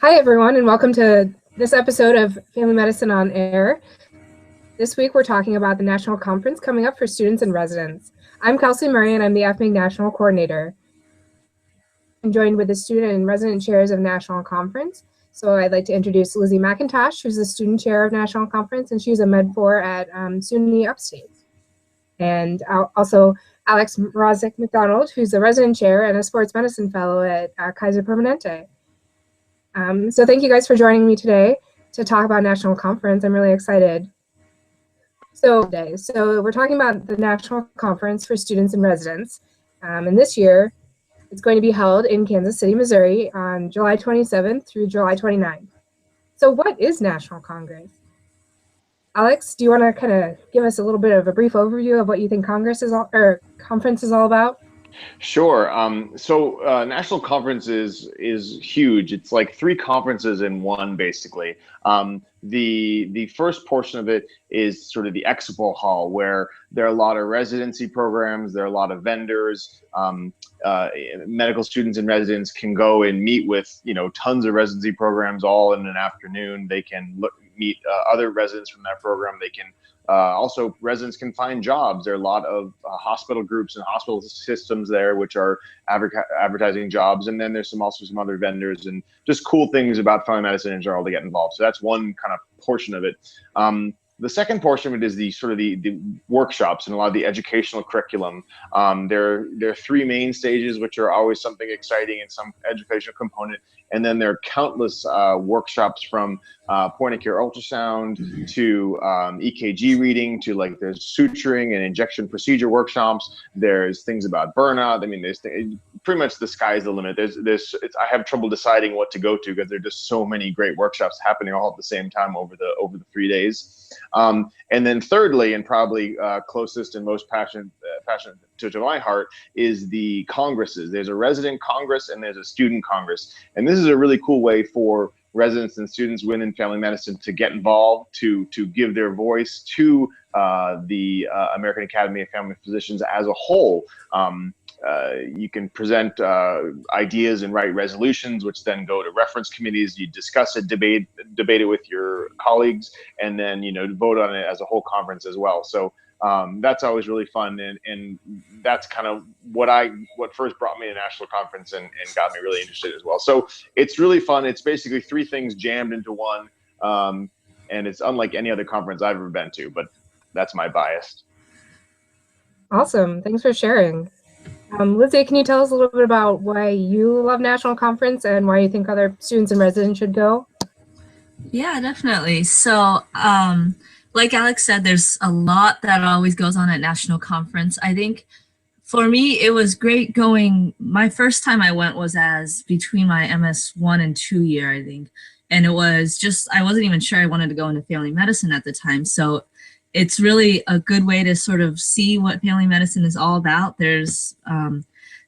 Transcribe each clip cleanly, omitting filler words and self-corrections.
Hi, everyone, and welcome to this episode of Family Medicine on Air. This week, we're talking about the National Conference coming up for students and residents. I'm Kelsey Murray, and I'm the FMIG National Coordinator. I'm joined with the student and resident chairs of National Conference. So I'd like to introduce Lizzie Mcintosh, who's the student chair of National Conference, and she's a Med 4 at SUNY Upstate. And also Alex McDonald, who's the resident chair and a sports medicine fellow at Kaiser Permanente. So thank you guys for joining me today to talk about National Conference. I'm really excited. So we're talking about the National Conference for Students and Residents. And this year, it's going to be held in Kansas City, Missouri on July 27th through July 29th. So what is National Congress? Alex, do you want to kind of give us a little bit of a brief overview of what you think conference is all about? Sure. National Conference is huge. It's like three conferences in one, basically. The first portion of it is sort of the expo hall, where there are a lot of residency programs, there are a lot of vendors. Medical students and residents can go and meet with tons of residency programs all in an afternoon. They can meet other residents from that program. They can also, residents can find jobs. There are a lot of hospital groups and hospital systems there, which are advertising jobs. And then there's also some other vendors and just cool things about family medicine in general to get involved. So that's one kind of portion of it. The second portion of it is the workshops and a lot of the educational curriculum. There are three main stages, which are always something exciting and some educational component. And then there are countless workshops from point of care ultrasound to EKG reading to there's suturing and injection procedure workshops. There's things about burnout. I mean, there's pretty much the sky's the limit. I have trouble deciding what to go to because there are just so many great workshops happening all at the same time over the 3 days. And then thirdly, and probably closest and most passionate to my heart, is the congresses. There's a resident congress and there's a student congress. And this is a really cool way for residents and students within family medicine to get involved, to give their voice to the American Academy of Family Physicians as a whole. You can present ideas and write resolutions, which then go to reference committees. You discuss it, debate it with your colleagues, and then vote on it as a whole conference as well. So that's always really fun, and that's kind of what first brought me to National Conference and got me really interested as well. So it's really fun. It's basically three things jammed into one, and it's unlike any other conference I've ever been to. But that's my bias. Awesome. Thanks for sharing. Lizzie, can you tell us a little bit about why you love National Conference and why you think other students and residents should go? Yeah, definitely. So like Alex said, there's a lot that always goes on at National Conference. I think for me, it was great going. My first time I went was as between my MS1 and 2 year, I think. And it was just, I wasn't even sure I wanted to go into family medicine at the time. So it's really a good way to sort of see what family medicine is all about. There's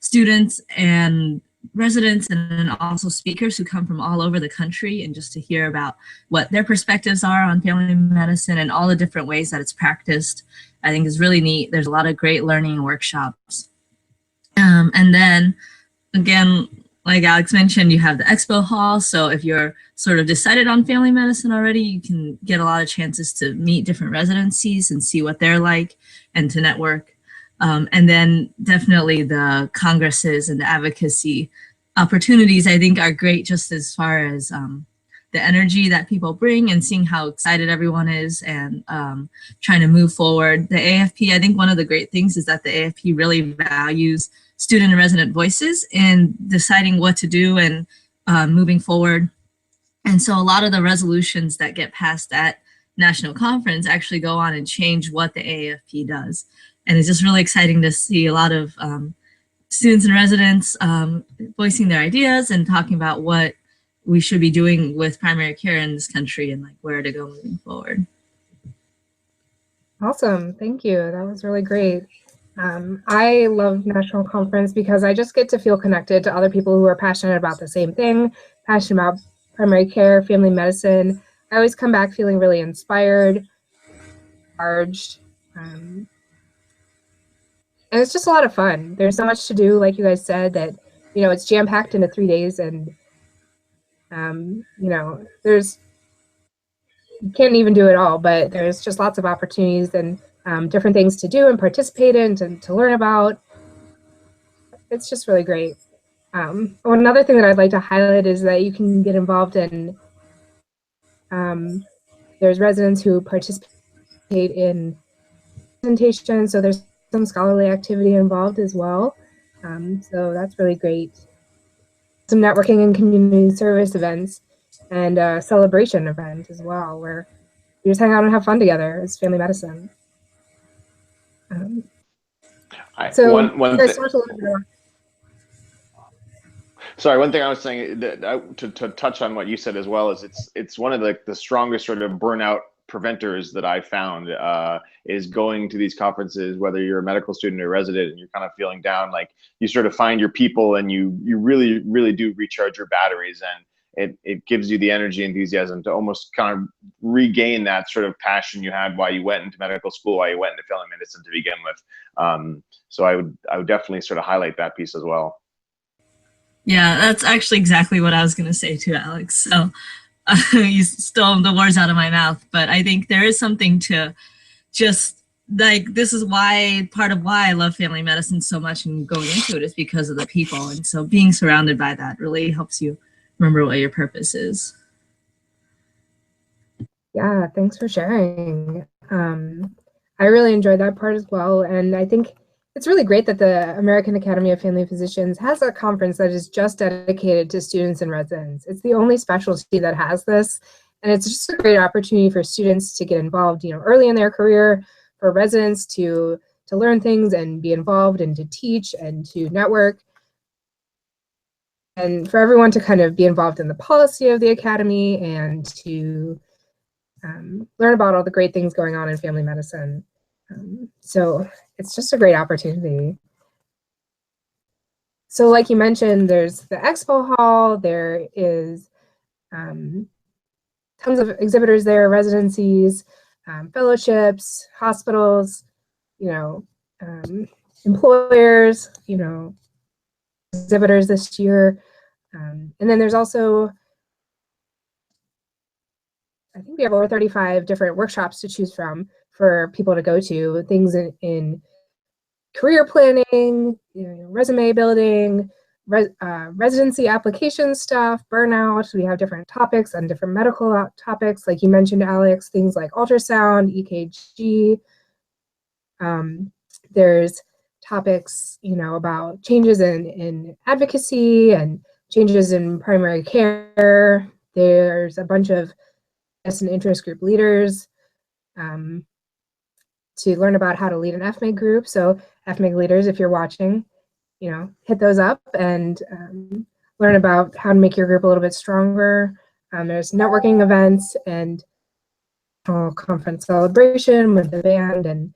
students and residents and then also speakers who come from all over the country, and just to hear about what their perspectives are on family medicine and all the different ways that it's practiced, I think is really neat. There's a lot of great learning workshops. And then again, like Alex mentioned, you have the expo hall. So if you're sort of decided on family medicine already, you can get a lot of chances to meet different residencies and see what they're like and to network. And then definitely the congresses and the advocacy opportunities, I think, are great just as far as the energy that people bring and seeing how excited everyone is and trying to move forward. The AFP, I think one of the great things is that the AFP really values student and resident voices in deciding what to do and moving forward. And so a lot of the resolutions that get passed at National Conference actually go on and change what the AFP does. And it's just really exciting to see a lot of students and residents voicing their ideas and talking about what we should be doing with primary care in this country and where to go moving forward. Awesome, thank you. That was really great. I love National Conference because I just get to feel connected to other people who are passionate about the same thing, passionate about primary care, family medicine. I always come back feeling really inspired, charged, and it's just a lot of fun. There's so much to do, like you guys said, that it's jam-packed into 3 days, and You know, you can't even do it all, but there's just lots of opportunities and different things to do and participate in, to learn about. It's just really great. Another thing that I'd like to highlight is that you can get involved in, there's residents who participate in presentations, so there's some scholarly activity involved as well. So that's really great. Some networking and community service events and a celebration event as well, where you just hang out and have fun together as family medicine. Sorry, one thing I was saying that to touch on what you said as well is it's one of the strongest sort of burnout preventers that I found is going to these conferences, whether you're a medical student or resident and you're kind of feeling down, like you sort of find your people and you really do recharge your batteries, and it gives you the energy, enthusiasm to almost kind of regain that sort of passion you had while you went into medical school, while you went into family medicine to begin with. So I would definitely sort of highlight that piece as well. Yeah, that's actually exactly what I was going to say too, Alex. So you stole the words out of my mouth, but I think there is something to just like, this is why, part of why I love family medicine so much and going into it is because of the people. And so being surrounded by that really helps you remember what your purpose is. Yeah, thanks for sharing. I really enjoyed that part as well. And I think it's really great that the American Academy of Family Physicians has a conference that is just dedicated to students and residents. It's the only specialty that has this, and it's just a great opportunity for students to get involved, you know, early in their career, for residents to learn things and be involved and to teach and to network, and for everyone to kind of be involved in the policy of the academy and to learn about all the great things going on in family medicine. So it's just a great opportunity. So like you mentioned, there's the expo hall, there is tons of exhibitors there, residencies, fellowships, hospitals, you know, employers, you know, exhibitors this year. And then there's also, I think we have over 35 different workshops to choose from for people to go to, things in career planning, you know, resume building, residency application stuff, burnout. We have different topics on different medical topics, like you mentioned, Alex, things like ultrasound, EKG. There's topics, you know, about changes in advocacy and changes in primary care. There's a bunch of and interest group leaders to learn about how to lead an FMIG group. So FMIG leaders, if you're watching, you know, hit those up and learn about how to make your group a little bit stronger. There's networking events and conference celebration with the band and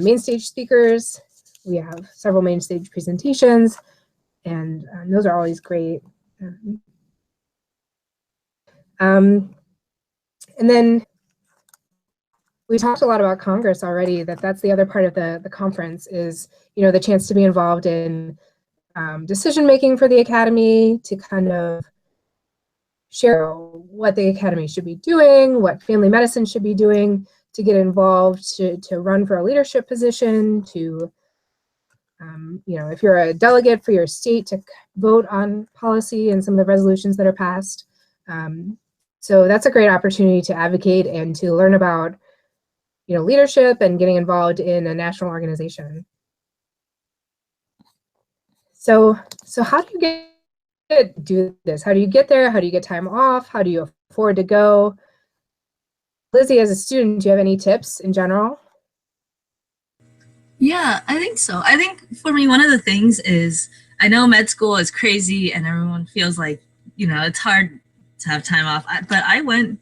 main stage speakers. We have several main stage presentations, and those are always great. And then we talked a lot about Congress already, that's the other part of the conference is, you know, the chance to be involved in decision-making for the Academy, to kind of share what the Academy should be doing, what family medicine should be doing, to get involved, to run for a leadership position, to, you know, if you're a delegate for your state, to vote on policy and some of the resolutions that are passed. So that's a great opportunity to advocate and to learn about, you know, leadership and getting involved in a national organization. So how do you do this? How do you get there? How do you get time off? How do you afford to go? Lizzie, as a student, do you have any tips in general? Yeah, I think so. I think for me, one of the things is, I know med school is crazy and everyone feels like, you know, it's hard to have time off. But I went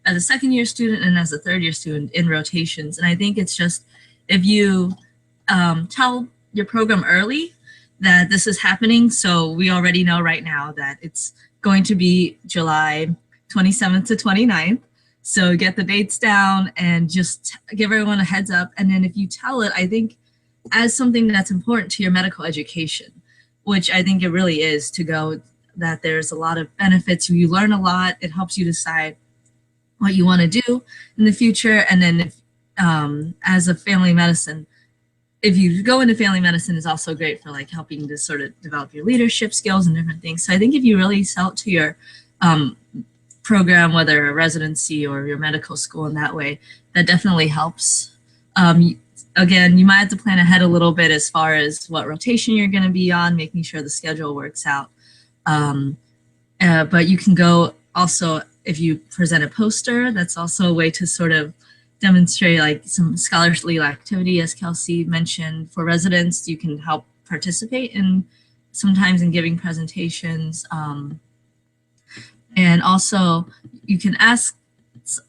as a second year student and as a third year student in rotations. And I think it's just, if you tell your program early that this is happening, so we already know right now that it's going to be July 27th to 29th. So get the dates down and just give everyone a heads up. And then if you tell it, I think as something that's important to your medical education, which I think it really is, to go that there's a lot of benefits. You learn a lot. It helps you decide what you want to do in the future. And then if, as a family medicine, if you go into family medicine, is also great for like helping to sort of develop your leadership skills and different things. So I think if you really sell it to your program, whether a residency or your medical school in that way, that definitely helps. Again, you might have to plan ahead a little bit as far as what rotation you're going to be on, making sure the schedule works out. But you can go also, if you present a poster, that's also a way to sort of demonstrate like some scholarly activity, as Kelsey mentioned. For residents, you can help participate in sometimes in giving presentations. And also you can ask,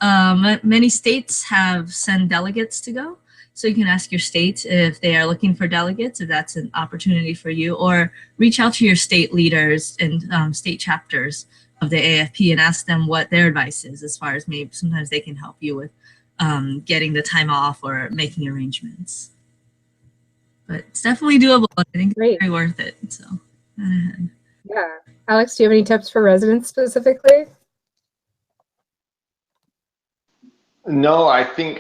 many states have send delegates to go. So you can ask your state if they are looking for delegates, if that's an opportunity for you, or reach out to your state leaders and state chapters of the AFP and ask them what their advice is, as far as maybe sometimes they can help you with getting the time off or making arrangements. But it's definitely doable. I think it's very worth it. So yeah. Alex, do you have any tips for residents specifically? No, I think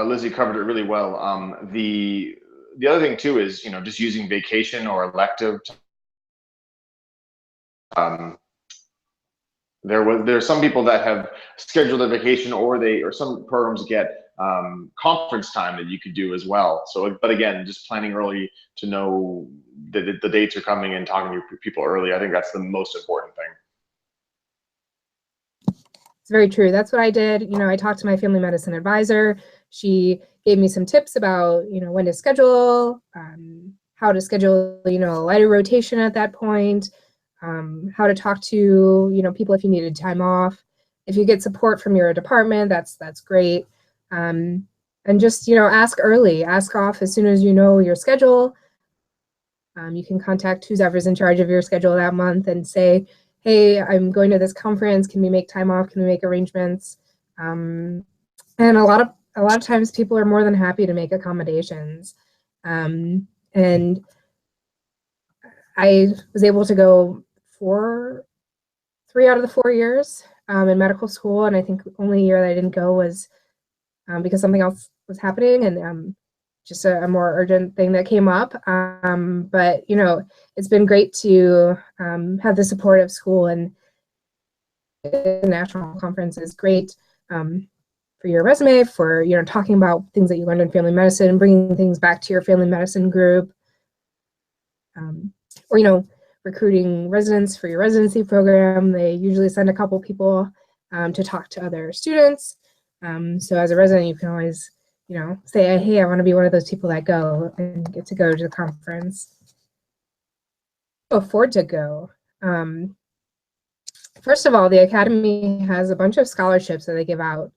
Lizzie covered it really well. The other thing too is, you know, just using vacation or elective. There's some people that have scheduled a vacation, or some programs get conference time that you could do as well. So, but again, just planning early to know that the dates are coming and talking to people early. I think that's the most important thing. It's very true. That's what I did. You know, I talked to my family medicine advisor. She gave me some tips about, you know, when to schedule, how to schedule, you know, a lighter rotation at that point, how to talk to, you know, people if you needed time off. If you get support from your department, that's great. And just, you know, ask early, ask off as soon as you know your schedule. You can contact whoever's in charge of your schedule that month and say, hey, I'm going to this conference. Can we make time off? Can we make arrangements? And a lot of times people are more than happy to make accommodations. And I was able to go 3 out of the 4 years in medical school, and I think the only year that I didn't go was because something else was happening, and just a more urgent thing that came up. But, you know, it's been great to have the support of school, and the national conference is great for your resume, for, you know, talking about things that you learned in family medicine and bringing things back to your family medicine group, or, you know, recruiting residents for your residency program. They usually send a couple people to talk to other students. So as a resident, you can always, you know, say, hey, I want to be one of those people that go and get to go to the conference. Afford to go. First of all, the Academy has a bunch of scholarships that they give out.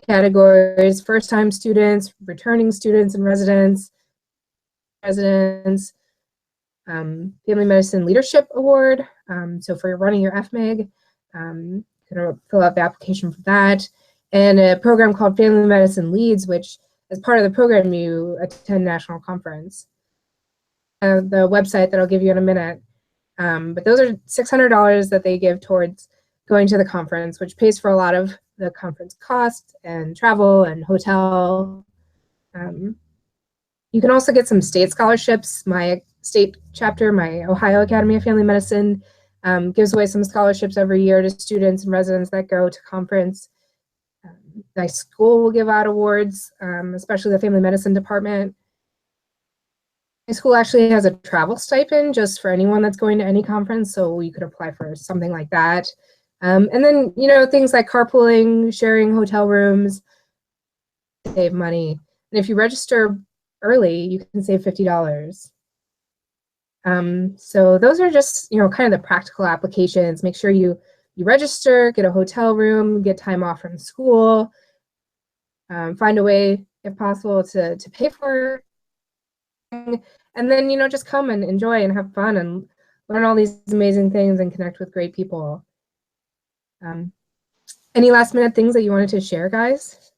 Categories: first-time students, returning students and residents, Family Medicine Leadership Award. So for running your FMEG, you can fill out the application for that. And a program called Family Medicine Leads, which as part of the program, you attend national conference. The website that I'll give you in a minute. But those are $600 that they give towards going to the conference, which pays for a lot of the conference costs and travel and hotel. You can also get some state scholarships. My state chapter, my Ohio Academy of Family Medicine, gives away some scholarships every year to students and residents that go to conference. My school will give out awards, especially the family medicine department. My school actually has a travel stipend just for anyone that's going to any conference, so you could apply for something like that. And then, you know, things like carpooling, sharing hotel rooms, save money. And if you register early, you can save $50. So those are just, you know, kind of the practical applications. Make sure you register, get a hotel room, get time off from school, find a way, if possible, to pay for it. And then, you know, just come and enjoy and have fun and learn all these amazing things and connect with great people. Any last minute things that you wanted to share, guys?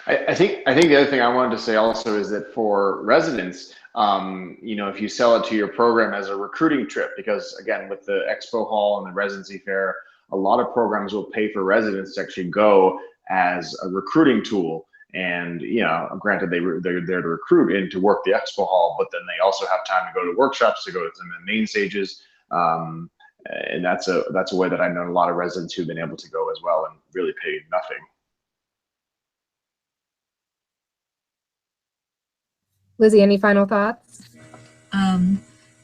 I think the other thing I wanted to say also is that for residents, you know, if you sell it to your program as a recruiting trip, because again, with the expo hall and the residency fair, a lot of programs will pay for residents to actually go as a recruiting tool. And, you know, granted, they're there to recruit and to work the expo hall, but then they also have time to go to workshops, to go to some of the main stages. And that's a way that I've known a lot of residents who've been able to go as well and really pay nothing. Lizzie, any final thoughts?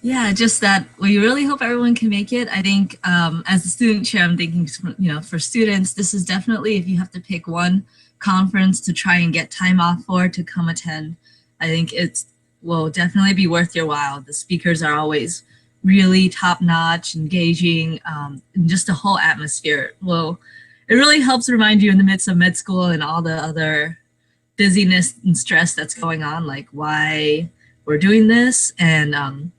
Yeah, just that we really hope everyone can make it. I think as a student chair, I'm thinking, you know, for students, this is definitely, if you have to pick one conference to try and get time off for to come attend, I think it will definitely be worth your while. The speakers are always really top-notch, engaging, and just the whole atmosphere. Well, it really helps remind you in the midst of med school and all the other busyness and stress that's going on, like why we're doing this, and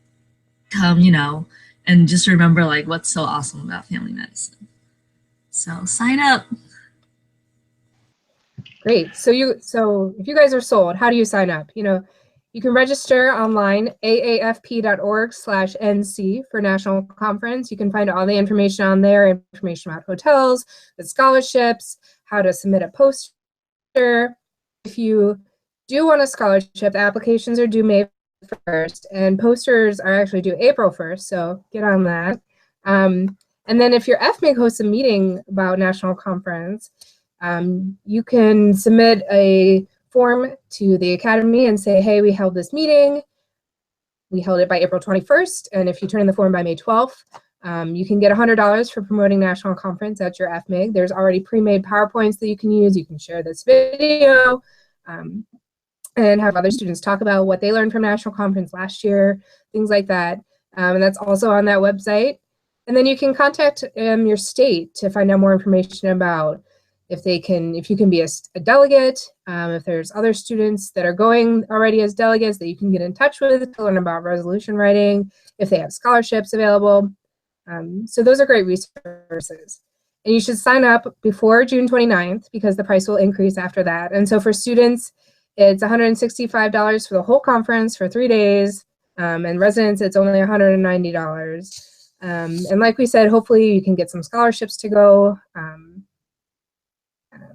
come, you know, and just remember like what's so awesome about family medicine. So sign up. Great. So if you guys are sold, how do you sign up? You know, you can register online, aafp.org/NC for national conference. You can find all the information on there, information about hotels, the scholarships, how to submit a poster. If you do want a scholarship, the applications are due May 1st, and posters are actually due April 1st, so get on that. And then if your FMIG hosts a meeting about national conference, you can submit a form to the academy and say, hey, we held this meeting. We held it by April 21st, and if you turn in the form by May 12th, you can get $100 for promoting national conference at your FMIG. There's already pre-made PowerPoints that you can use. You can share this video and have other students talk about what they learned from national conference last year, things like that. And that's also on that website. And then you can contact your state to find out more information about if you can be a delegate, if there's other students that are going already as delegates that you can get in touch with to learn about resolution writing, if they have scholarships available. So those are great resources. And you should sign up before June 29th because the price will increase after that. And so for students, it's $165 for the whole conference for 3 days, and residents, it's only $190. And like we said, hopefully you can get some scholarships to go,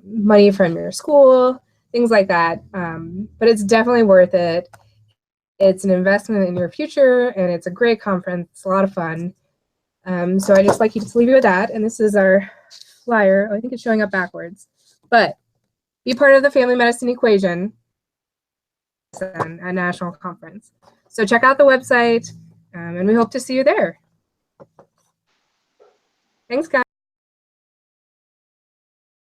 money from your school, things like that. But it's definitely worth it. It's an investment in your future, and it's a great conference. It's a lot of fun. So I just like you to leave you with that. And this is our flyer. I think it's showing up backwards. But be part of the family medicine equation at national conference. So check out the website, and we hope to see you there. Thanks, guys.